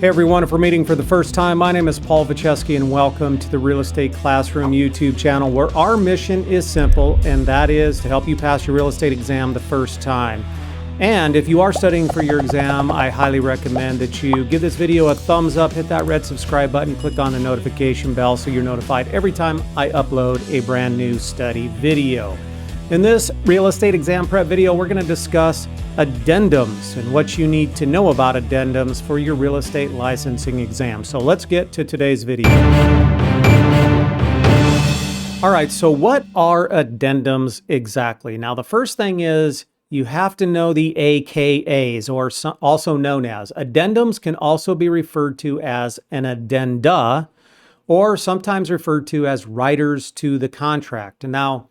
Hey everyone, if we're meeting for the first time, my name is Paul Vojchehoske and welcome to the Real Estate Classroom YouTube channel, where our mission is simple, and that is to help you pass your real estate exam the first time. And if you are studying for your exam, I highly recommend that you give this video a thumbs up, hit that red subscribe button, click on the notification bell so you're notified every time I upload a brand new study video. In this real estate exam prep video, we're going to discuss addendums and what you need to know about addendums for your real estate licensing exam. So let's get to today's video. All right, so what are addendums exactly? Now, the first thing is you have to know the AKAs, or also known as. Addendums can also be referred to as an addenda, or sometimes referred to as riders to the contract. Now,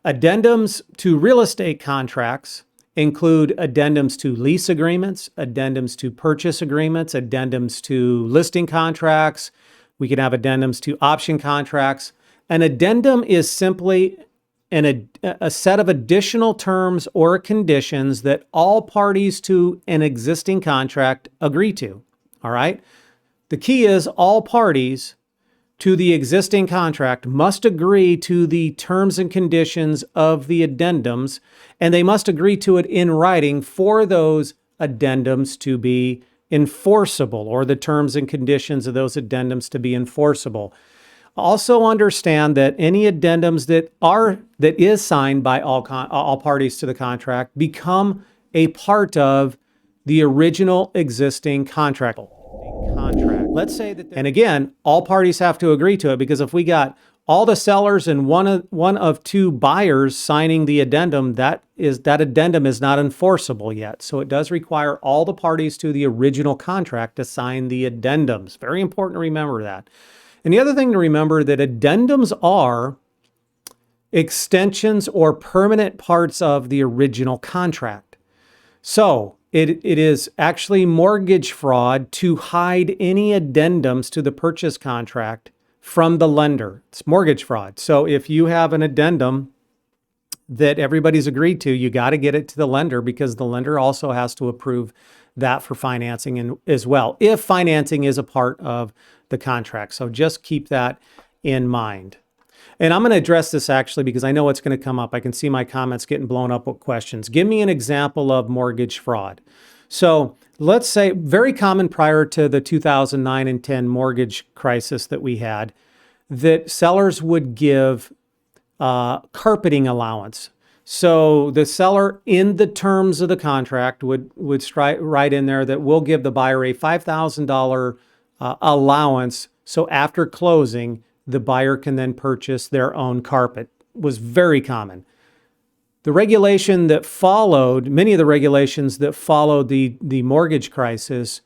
addendums to real estate contracts include addendums to lease agreements, addendums to purchase agreements, addendums to listing contracts. We can have addendums to option contracts. An addendum is simply a set of additional terms or conditions that all parties to an existing contract agree to. All right? The key is all parties to the existing contract must agree to the terms and conditions of the addendums, and they must agree to it in writing for those addendums to be enforceable, or the terms and conditions of those addendums to be enforceable. Also understand that any addendums that is signed by all parties to the contract become a part of the original existing contract. Let's say that, and again, all parties have to agree to it, because if we got all the sellers and one of two buyers signing the addendum, that addendum is not enforceable yet. So it does require all the parties to the original contract to sign the addendums. Very important to remember that. And the other thing to remember, that addendums are extensions or permanent parts of the original contract. So it is actually mortgage fraud to hide any addendums to the purchase contract from the lender. It's mortgage fraud. So if you have an addendum that everybody's agreed to, you got to get it to the lender, because the lender also has to approve that for financing as well, if financing is a part of the contract. So just keep that in mind. And I'm going to address this actually because I know it's going to come up. I can see my comments getting blown up with questions. Give me an example of mortgage fraud. So let's say, very common prior to the 2009 and 10 mortgage crisis that we had, that sellers would give carpeting allowance. So the seller, in the terms of the contract, would write in there that we'll give the buyer a $5,000 allowance. So after closing, the buyer can then purchase their own carpet. It was very common. The regulation that followed, many of the regulations that followed the mortgage crisis,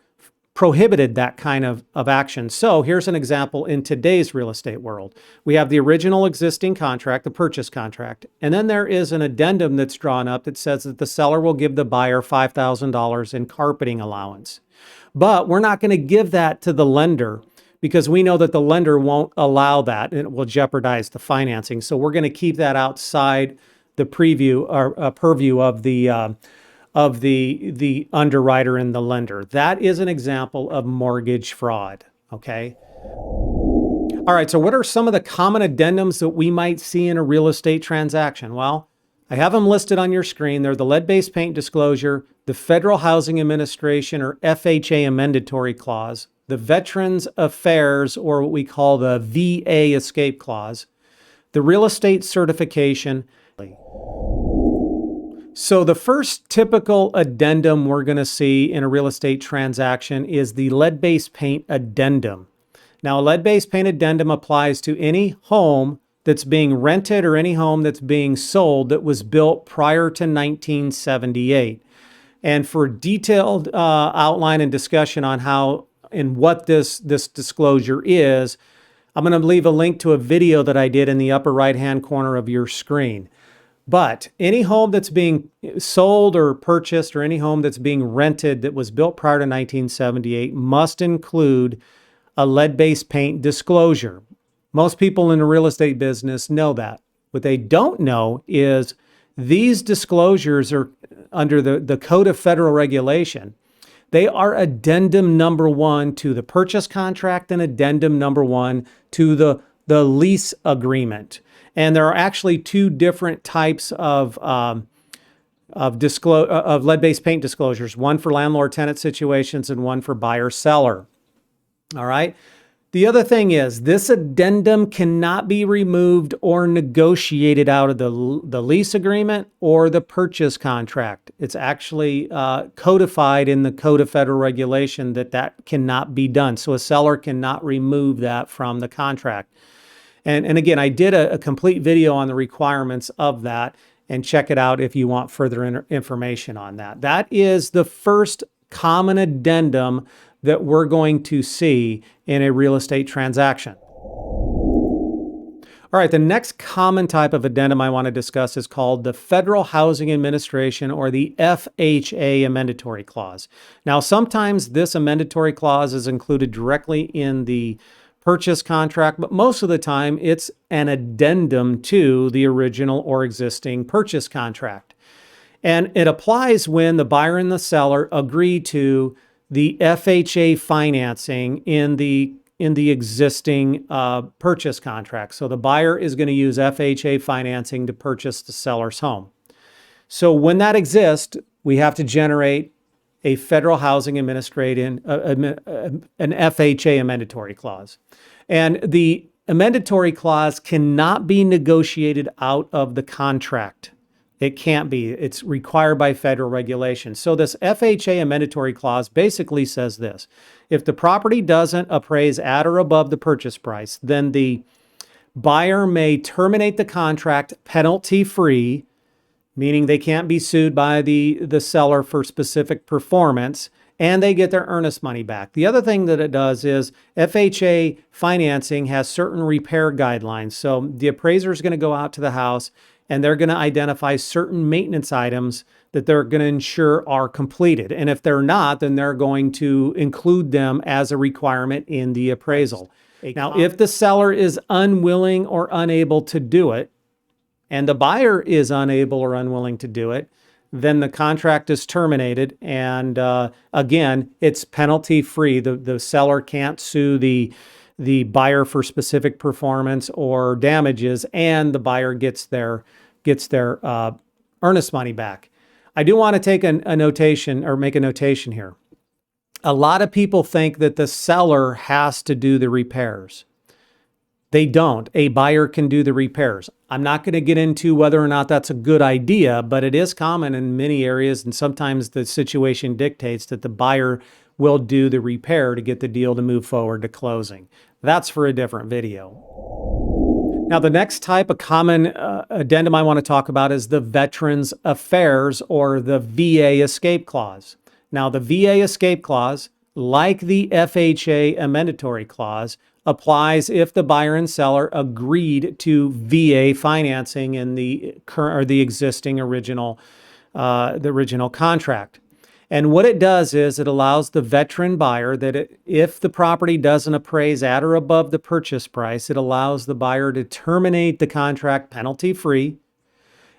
prohibited that kind of action. So here's an example in today's real estate world. We have the original existing contract, the purchase contract, and then there is an addendum that's drawn up that says that the seller will give the buyer $5,000 in carpeting allowance. But we're not going to give that to the lender, because we know that the lender won't allow that and it will jeopardize the financing. So we're going to keep that outside the purview of the underwriter and the lender. That is an example of mortgage fraud. Okay. All right. So what are some of the common addendums that we might see in a real estate transaction? Well, I have them listed on your screen. They're the LeadBased Paint disclosure, the Federal Housing Administration or FHA Mandatory Clause, the Veterans Affairs, or what we call the VA Escape Clause, the Real Estate Certification. So the first typical addendum we're going to see in a real estate transaction is the LeadBased Paint Addendum. Now, a LeadBased Paint Addendum applies to any home that's being rented or any home that's being sold that was built prior to 1978. And for detailed outline and discussion on how and what this disclosure is, I'm going to leave a link to a video that I did in the upper right-hand corner of your screen. But any home that's being sold or purchased, or any home that's being rented that was built prior to 1978, must include a lead-based paint disclosure. Most people in the real estate business know that. What they don't know is these disclosures are under the Code of Federal Regulation. They are addendum number 1 to the purchase contract and addendum number 1 to the lease agreement. And there are actually 2 different types of lead-based paint disclosures, one for landlord-tenant situations and one for buyer-seller. All right. The other thing is this addendum cannot be removed or negotiated out of the lease agreement or the purchase contract. It's actually codified in the Code of Federal Regulation that cannot be done. So a seller cannot remove that from the contract. And again, I did a complete video on the requirements of that, and check it out if you want further information on that. That is the first common addendum that we're going to see in a real estate transaction. All right, the next common type of addendum I want to discuss is called the Federal Housing Administration, or the FHA Amendatory Clause. Now, sometimes this amendatory clause is included directly in the purchase contract, but most of the time it's an addendum to the original or existing purchase contract. And it applies when the buyer and the seller agree to the FHA financing in the existing purchase contract. So the buyer is going to use FHA financing to purchase the seller's home. So when that exists, we have to generate a Federal Housing Administration, an FHA Amendatory Clause. And the Amendatory Clause cannot be negotiated out of the contract. It can't be. It's required by federal regulation. So this FHA Amendatory Clause basically says this: if the property doesn't appraise at or above the purchase price, then the buyer may terminate the contract penalty-free, meaning they can't be sued by the seller for specific performance, and they get their earnest money back. The other thing that it does is FHA financing has certain repair guidelines. So the appraiser is going to go out to the house and they're going to identify certain maintenance items that they're going to ensure are completed. And if they're not, then they're going to include them as a requirement in the appraisal. Now, if the seller is unwilling or unable to do it, and the buyer is unable or unwilling to do it, then the contract is terminated. And again, it's penalty-free. The seller can't sue the buyer for specific performance or damages, and the buyer gets their earnest money back. I do want to take a notation, or make a notation here. A lot of people think that the seller has to do the repairs. They don't. A buyer can do the repairs. I'm not going to get into whether or not that's a good idea, but it is common in many areas, and sometimes the situation dictates that the buyer will do the repair to get the deal to move forward to closing. That's for a different video. Now, the next type of common addendum I want to talk about is the Veterans Affairs, or the VA Escape Clause. Now, the VA Escape Clause, like the FHA Amendatory Clause, applies if the buyer and seller agreed to VA financing in the current or the existing original contract. And what it does is it allows the veteran buyer that if the property doesn't appraise at or above the purchase price, it allows the buyer to terminate the contract penalty-free.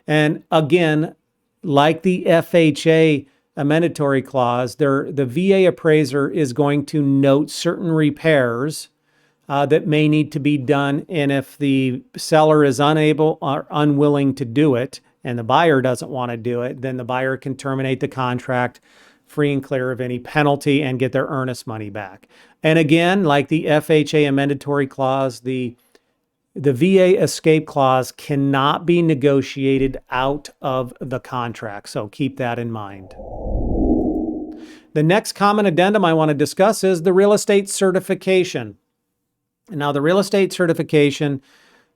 And again, like the FHA Amendatory Clause, the VA appraiser is going to note certain repairs that may need to be done. And if the seller is unable or unwilling to do it, and the buyer doesn't want to do it, then the buyer can terminate the contract free and clear of any penalty and get their earnest money back. And again, like the FHA Amendatory Clause, the VA Escape Clause cannot be negotiated out of the contract. So keep that in mind. The next common addendum I want to discuss is the real estate certification. Now, the real estate certification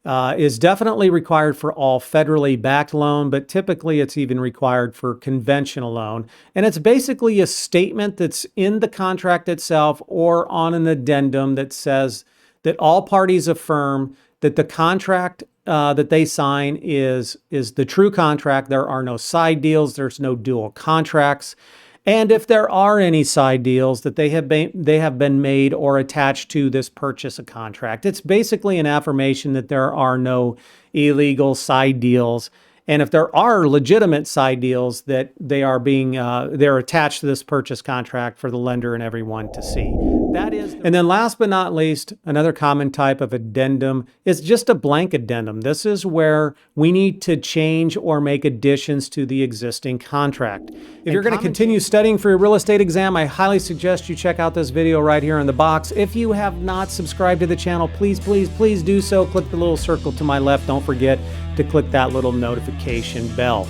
is definitely required for all federally backed loan, but typically it's even required for conventional loan. And it's basically a statement that's in the contract itself or on an addendum that says that all parties affirm that the contract that they sign is the true contract. There are no side deals. There's no dual contracts. And if there are any side deals that they have been made or attached to this purchase of contract, it's basically an affirmation that there are no illegal side deals And if there are legitimate side deals, that they are being they're attached to this purchase contract for the lender and everyone to see. That is, and then last but not least, another common type of addendum is just a blank addendum. This is where we need to change or make additions to the existing contract. If you're going to continue studying for your real estate exam, I highly suggest you check out this video right here in the box. If you have not subscribed to the channel, please do so. Click the little circle to my left. Don't forget to click that little notification bell.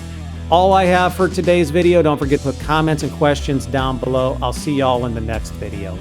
All I have for today's video. Don't forget to put comments and questions down below. I'll see y'all in the next video.